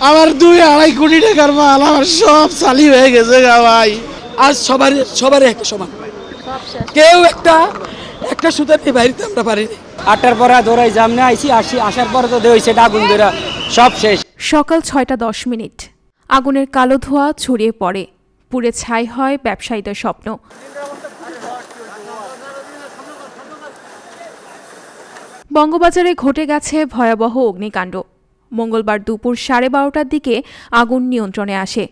আমার 2-2.5 কোটি টাকার মাল আমার সব চালি হয়ে গেছে গা ভাই। আজ সবারই একটা সমান, কেউ একটা সুতার নিয়ে বাইরে আমরা পারিনি। 8টার পরে দৌড়াই জামনে আসার পরে তো হয়েছে আগুন ধরা সব শেষ। সকাল 6:10 আগুনের কালো ধোঁয়া ছড়িয়ে পড়ে, পুড়ে ছাই হয় ব্যবসায়ীদের স্বপ্ন। বঙ্গবাজারে ঘটে গেছে ভয়াবহ অগ্নিকাণ্ড। মঙ্গলবার দুপুর 12:30টার দিকে আগুন নিয়ন্ত্রণে আসে।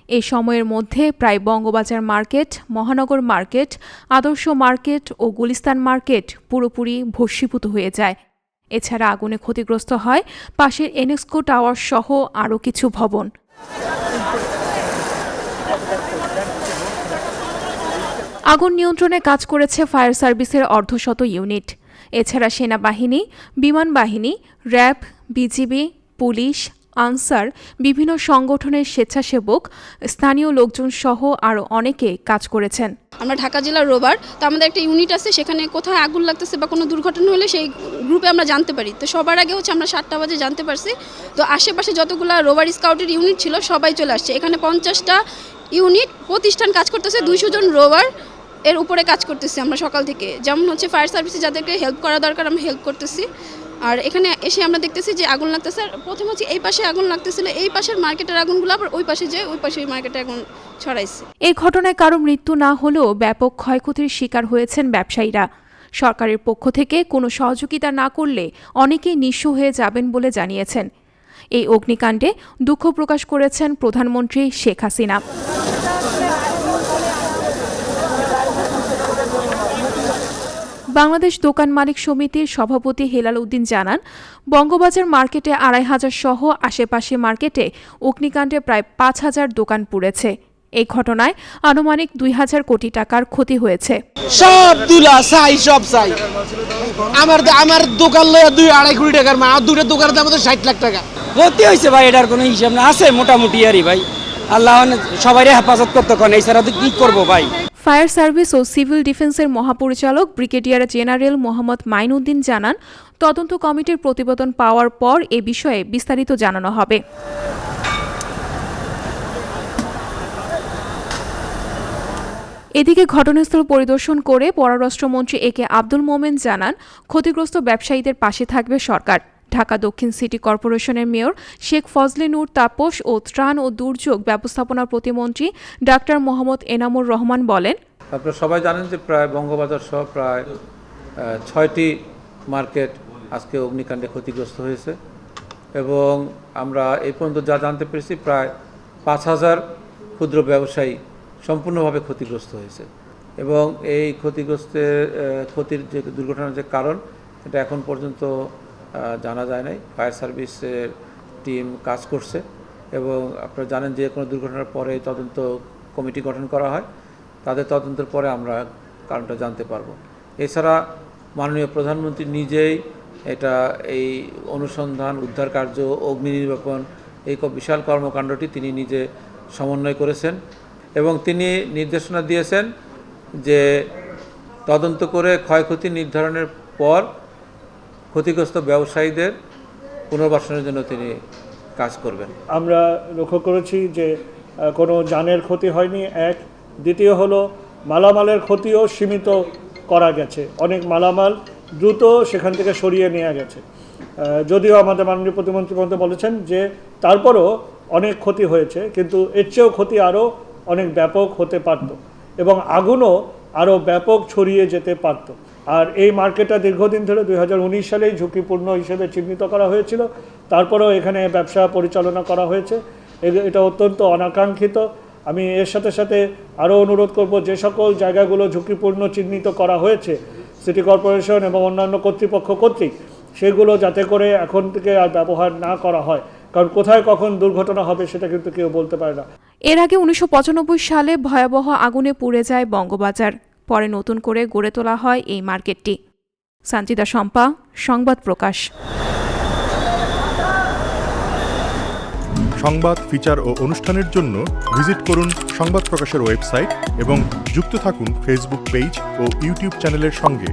এই সময়ের মধ্যে প্রায় বঙ্গবাজার মার্কেট, মহানগর মার্কেট, আদর্শ মার্কেট ও গুলিস্তান মার্কেট পুরোপুরি ভস্মীভূত হয়ে যায়। এছাড়া আগুনে ক্ষতিগ্রস্ত হয় পাশের এনএক্সকো টাওয়ার সহ আরও কিছু ভবন। আগুন নিয়ন্ত্রণে কাজ করেছে ফায়ার সার্ভিসের অর্ধশত ইউনিট। এছাড়া সেনাবাহিনী, বিমান বাহিনী, র্যাব, বিজিবি, পুলিশ, আনসার, বিভিন্ন সংগঠনের স্বেচ্ছাসেবক, স্থানীয় লোকজন সহ আরও অনেকে কাজ করেছেন। আমরা ঢাকা জেলার রোবার, তো আমাদের একটা ইউনিট আছে, সেখানে কোথায় আগুন লাগতেছে বা কোনো দুর্ঘটনা হলে সেই গ্রুপে আমরা জানতে পারি। তো সবার আগে আমরা 7টা বাজে জানতে পারছি। তো আশেপাশে যতগুলো রোবার স্কাউটের ইউনিট ছিল সবাই চলে আসছে। এখানে 50টা ইউনিট প্রতিষ্ঠান কাজ করতেছে, 200 জন রোবার এর উপরে কাজ করতেছি আমরা সকাল থেকে। যেমন ফায়ার সার্ভিসে যাদেরকে হেল্প করা দরকার আমরা হেল্প করতেছি। আর এখানে এসে আমরা দেখতেছি যে আগুন লাগতেছে। প্রথমে এই পাশে আগুন লাগতেছিল, এই পাশের মার্কেটের আগুনগুলো আবার ওই পাশে ওই পাশে মার্কেটে আগুন ছড়াইছে। এই ঘটনায় কারো মৃত্যু না হলেও ব্যাপক ক্ষয়ক্ষতির শিকার হয়েছেন ব্যবসায়ীরা। সরকারের পক্ষ থেকে কোনো সহযোগিতা না করলে অনেকেই নিঃস্ব হয়ে যাবেন বলে জানিয়েছেন। এই অগ্নিকাণ্ডে দুঃখ প্রকাশ করেছেন প্রধানমন্ত্রী শেখ হাসিনা। বাংলাদেশ দোকান মালিক সমিতির সভাপতি হেলাল উদ্দিন জানান, বঙ্গবাজার মার্কেটে 2,500 সহ আশেপাশে মার্কেটে অগ্নিকাণ্ডে প্রায় 5,000 দোকান পুড়েছে। এই ঘটনায় আনুমানিক 2,000 কোটি টাকার ক্ষতি হয়েছে। সব তুলা চাই, সব চাই। আমার দোকান লয়া 2-2.5 কোটি টাকার মাল, আর দুটো দোকানের দাম তো 60 লাখ টাকা ক্ষতি হয়েছে ভাই। এটার কোনো হিসাব না, আছে মোটামুটি আরই ভাই। আল্লাহ সবাই হেফাজত করতে কন, এছাড়া তো কি করবো ভাই। ফায়ার সার্ভিস ও সিভিল ডিফেন্সের মহাপরিচালক ব্রিগেডিয়ার জেনারেল মোহাম্মদ মাইনউদ্দিন জানান, তদন্ত কমিটির প্রতিবেদন পাওয়ার পর এ বিষয়ে বিস্তারিত জানানো হবে। এদিকে ঘটনাস্থল পরিদর্শন করে পররাষ্ট্রমন্ত্রী একে আব্দুল মোমেন জানান, ক্ষতিগ্রস্ত ব্যবসায়ীদের পাশে থাকবে সরকার। ঢাকা দক্ষিণ সিটি কর্পোরেশনের মেয়র শেখ ফজলে নূর তাপস ও ত্রাণ ও দুর্যোগ ব্যবস্থাপনা প্রতিমন্ত্রী ডাক্তার মোহাম্মদ এনামুর রহমান বলেন, আপনারা সবাই জানেন যে প্রায় বঙ্গবাজার সহ প্রায় 6টি মার্কেট আজকে অগ্নিকাণ্ডে ক্ষতিগ্রস্ত হয়েছে এবং আমরা এই পর্যন্ত যা জানতে পেরেছি প্রায় 5,000 ক্ষুদ্র ব্যবসায়ী সম্পূর্ণভাবে ক্ষতিগ্রস্ত হয়েছে এবং এই ক্ষতির যে দুর্ঘটনার যে কারণ এটা এখন পর্যন্ত জানা যায় নাই। ফায়ার সার্ভিসের টিম কাজ করছে এবং আপনারা জানেন যে কোনো দুর্ঘটনার পরে তদন্ত কমিটি গঠন করা হয়, তাদের তদন্তের পরে আমরা কারণটা জানতে পারবো। এছাড়া মাননীয় প্রধানমন্ত্রী নিজেই এই অনুসন্ধান, উদ্ধার কার্য, অগ্নি নির্বাপন এই বিশাল কর্মকাণ্ডটি তিনি নিজে সমন্বয় করেছেন এবং তিনি নির্দেশনা দিয়েছেন যে তদন্ত করে ক্ষয়ক্ষতি নির্ধারণের পর ক্ষতিগ্রস্ত ব্যবসায়ীদের পুনর্বাসনের জন্য তিনি কাজ করবেন। আমরা লক্ষ্য করেছি যে কোনো জানের ক্ষতি হয়নি, এক। দ্বিতীয় হলো মালামালের ক্ষতিও সীমিত করা গেছে, অনেক মালামাল দ্রুত সেখান থেকে সরিয়ে নেওয়া গেছে। যদিও আমাদের মাননীয় প্রতিমন্ত্রী মহোদয় বলেছেন যে তারপরও অনেক ক্ষতি হয়েছে, কিন্তু এর চেয়েও ক্ষতি আরও অনেক ব্যাপক হতে পারত এবং আগুনও আরও ব্যাপক ছড়িয়ে যেতে পারত। আর এই মার্কেটটা দীর্ঘদিন ধরে 2019 সালেই ঝুঁকিপূর্ণ হিসেবে চিহ্নিত করা হয়েছিল, তারপরেও এখানে ব্যবসা পরিচালনা করা হয়েছে। এটা অত্যন্ত অনাকাঙ্ক্ষিত। আমি এর সাথে সাথে আরও অনুরোধ করব, যে সকল জায়গাগুলো ঝুঁকিপূর্ণ চিহ্নিত করা হয়েছে সিটি কর্পোরেশন এবং অন্যান্য কর্তৃপক্ষ কর্তৃক, সেগুলো যাতে করে এখন থেকে আর ব্যবহার না করা হয়, কারণ কোথায় কখন দুর্ঘটনা হবে সেটা কিন্তু কেউ বলতে পারে না। এর আগে 1995 সালে ভয়াবহ আগুনে পুড়ে যায় বঙ্গবাজার, পরে নতুন করে গড়ে তোলা হয় এই মার্কেটটি। সানজিদা শম্পা, সংবাদ প্রকাশ। সংবাদ, ফিচার ও অনুষ্ঠানের জন্য ভিজিট করুন সংবাদ প্রকাশের ওয়েবসাইট এবং যুক্ত থাকুন ফেসবুক পেজ ও ইউটিউব চ্যানেলের সঙ্গে।